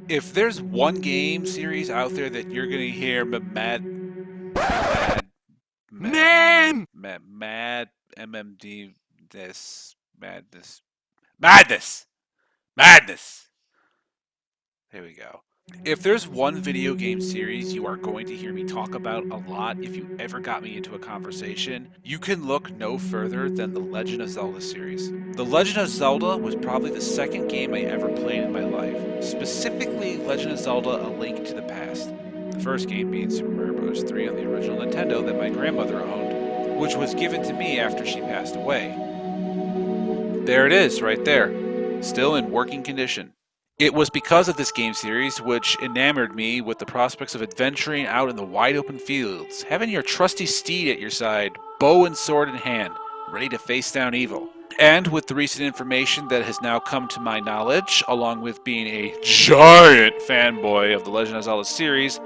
If there's one game series out there that you're gonna hear mad MMD this madness. There we go. If there's one video game series you are going to hear me talk about a lot if you ever got me into a conversation, you can look no further than the Legend of Zelda series. The Legend of Zelda was probably the second game I ever played in my life, specifically Legend of Zelda: A Link to the Past. The first game being Super Mario Bros. 3 on the original Nintendo that my grandmother owned, which was given to me after she passed away. There it is, right there, still in working condition. It was because of this game series which enamored me with the prospects of adventuring out in the wide open fields, having your trusty steed at your side, bow and sword in hand, ready to face down evil. And with the recent information that has now come to my knowledge, along with being a giant fanboy of the Legend of Zelda series,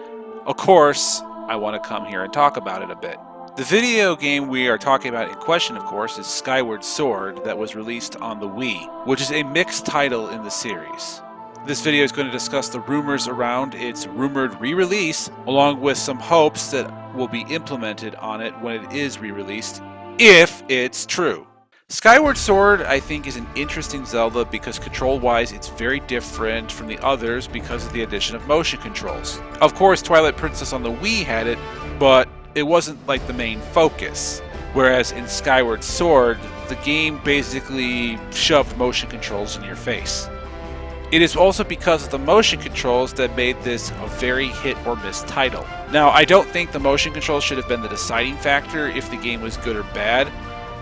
of course, I want to come here and talk about it a bit. The video game we are talking about in question, of course, is Skyward Sword, that was released on the Wii, which is a mixed title in the series. This video is going to discuss the rumors around its rumored re-release, along with some hopes that will be implemented on it when it is re-released, if it's true. Skyward Sword, I think, is an interesting Zelda because control-wise it's very different from the others because of the addition of motion controls. Of course, Twilight Princess on the Wii had it, but it wasn't like the main focus. Whereas in Skyward Sword, the game basically shoved motion controls in your face. It is also because of the motion controls that made this a very hit or miss title. Now, I don't think the motion controls should have been the deciding factor if the game was good or bad,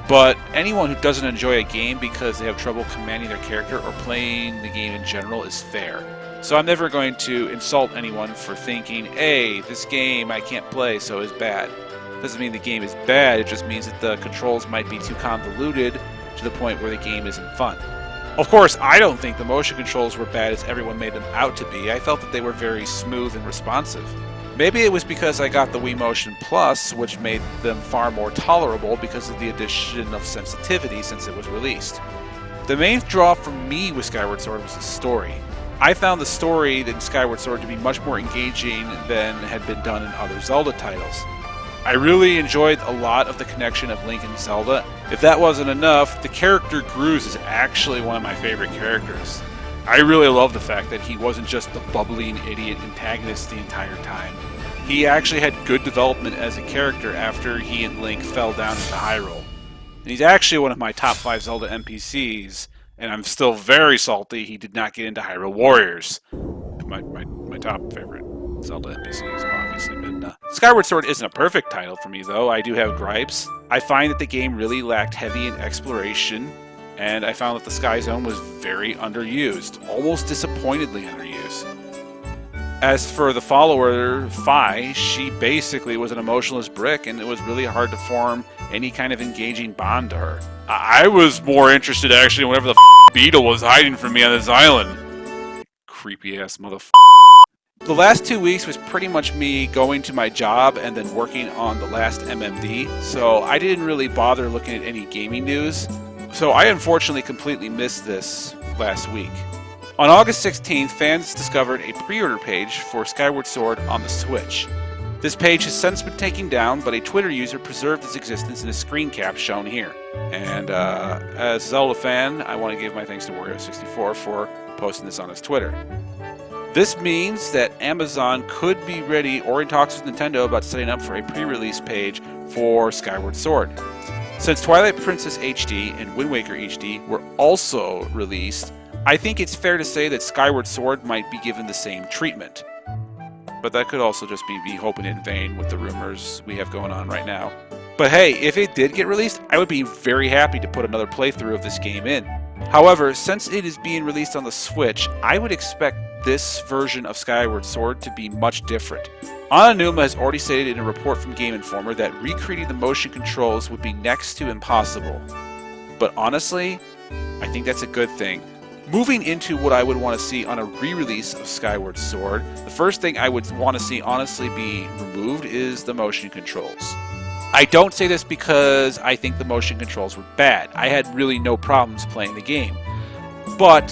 but anyone who doesn't enjoy a game because they have trouble commanding their character or playing the game in general is fair. So I'm never going to insult anyone for thinking, hey, this game I can't play, so it's bad. Doesn't mean the game is bad, it just means that the controls might be too convoluted to the point where the game isn't fun. Of course, I don't think the motion controls were bad as everyone made them out to be. I felt that they were very smooth and responsive. Maybe it was because I got the Wii Motion Plus, which made them far more tolerable because of the addition of sensitivity since it was released. The main draw for me with Skyward Sword was the story. I found the story in Skyward Sword to be much more engaging than had been done in other Zelda titles. I really enjoyed a lot of the connection of Link and Zelda. If that wasn't enough, the character Gruz is actually one of my favorite characters. I really love the fact that he wasn't just the bubbling idiot antagonist the entire time. He actually had good development as a character after he and Link fell down into Hyrule. And he's actually one of my top 5 Zelda NPCs, and I'm still very salty he did not get into Hyrule Warriors. My top favorite Zelda NPCs, obviously. But Skyward Sword isn't a perfect title for me, though. I do have gripes. I find that the game really lacked heavy in exploration, and I found that the Sky Zone was very underused, almost disappointingly underused. As for the follower, Fi, she basically was an emotionless brick, and it was really hard to form any kind of engaging bond to her. I was more interested, actually, whenever the beetle was hiding from me on this island. Creepy-ass motherfucker. The last 2 weeks was pretty much me going to my job and then working on the last MMD, so I didn't really bother looking at any gaming news. So I unfortunately completely missed this last week. On August 16th, fans discovered a pre-order page for Skyward Sword on the Switch. This page has since been taken down, but a Twitter user preserved its existence in a screen cap shown here. And as a Zelda fan, I want to give my thanks to Wario64 for posting this on his Twitter. This means that Amazon could be ready or in talks with Nintendo about setting up for a pre-release page for Skyward Sword. Since Twilight Princess HD and Wind Waker HD were also released, I think it's fair to say that Skyward Sword might be given the same treatment. But that could also just be me hoping in vain with the rumors we have going on right now. But hey, if it did get released, I would be very happy to put another playthrough of this game in. However, since it is being released on the Switch, I would expect this version of Skyward Sword to be much different. Ananuma has already stated in a report from Game Informer that recreating the motion controls would be next to impossible. But honestly, I think that's a good thing. Moving into what I would want to see on a re-release of Skyward Sword, the first thing I would want to see honestly be removed is the motion controls. I don't say this because I think the motion controls were bad. I had really no problems playing the game. But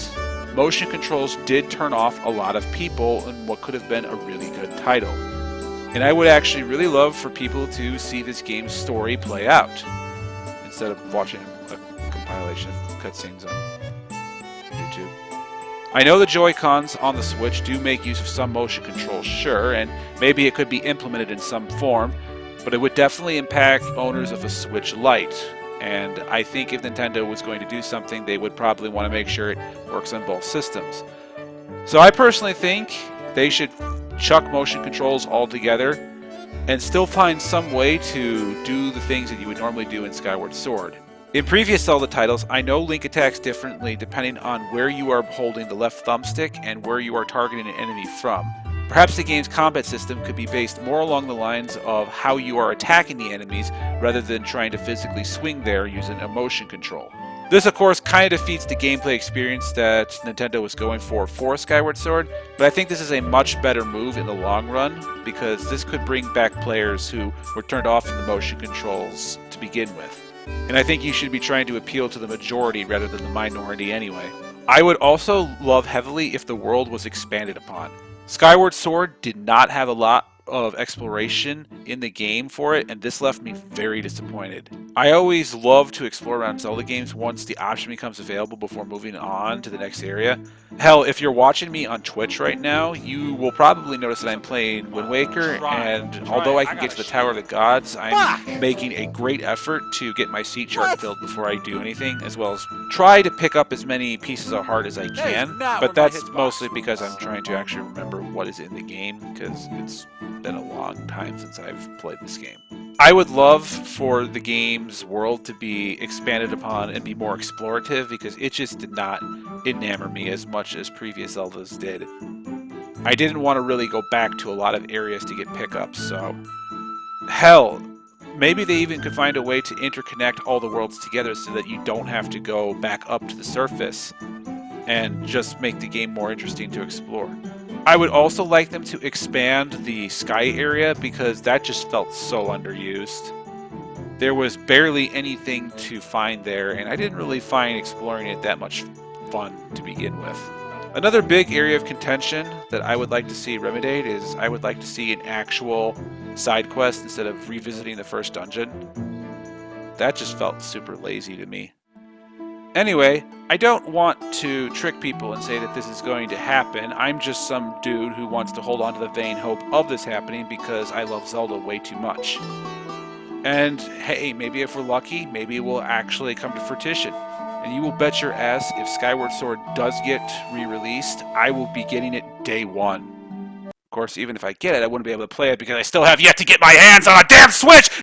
motion controls did turn off a lot of people in what could have been a really good title. And I would actually really love for people to see this game's story play out, instead of watching a compilation of cutscenes on YouTube. I know the Joy-Cons on the Switch do make use of some motion controls, sure, and maybe it could be implemented in some form, but it would definitely impact owners of a Switch Lite. And I think if Nintendo was going to do something, they would probably want to make sure it works on both systems. So I personally think they should chuck motion controls altogether and still find some way to do the things that you would normally do in Skyward Sword. In previous Zelda titles, I know Link attacks differently depending on where you are holding the left thumbstick and where you are targeting an enemy from. Perhaps the game's combat system could be based more along the lines of how you are attacking the enemies rather than trying to physically swing there using a motion control. This of course kind of defeats the gameplay experience that Nintendo was going for Skyward Sword, but I think this is a much better move in the long run because this could bring back players who were turned off from the motion controls to begin with. And I think you should be trying to appeal to the majority rather than the minority anyway. I would also love heavily if the world was expanded upon. Skyward Sword did not have a lot of exploration in the game for it, and this left me very disappointed. I always love to explore around Zelda games once the option becomes available before moving on to the next area. Hell, if you're watching me on Twitch right now, you will probably notice that I'm playing Wind Waker, and although I can get to the Tower of the Gods, I'm making a great effort to get my seat chart filled before I do anything, as well as try to pick up as many pieces of heart as I can, but that's mostly because I'm trying to actually remember what is in the game, because it's been a long time since I've played this game. I would love for the game's world to be expanded upon and be more explorative because it just did not enamor me as much as previous Zeldas did. I didn't want to really go back to a lot of areas to get pickups, so hell, maybe they even could find a way to interconnect all the worlds together so that you don't have to go back up to the surface and just make the game more interesting to explore. I would also like them to expand the sky area because that just felt so underused. There was barely anything to find there, and I didn't really find exploring it that much fun to begin with. Another big area of contention that I would like to see remedied is I would like to see an actual side quest instead of revisiting the first dungeon. That just felt super lazy to me. Anyway, I don't want to trick people and say that this is going to happen. I'm just some dude who wants to hold on to the vain hope of this happening because I love Zelda way too much. And hey, maybe if we're lucky, maybe it will actually come to fruition. And you will bet your ass if Skyward Sword does get re-released, I will be getting it day one. Of course, even if I get it, I wouldn't be able to play it because I still have yet to get my hands on a damn Switch!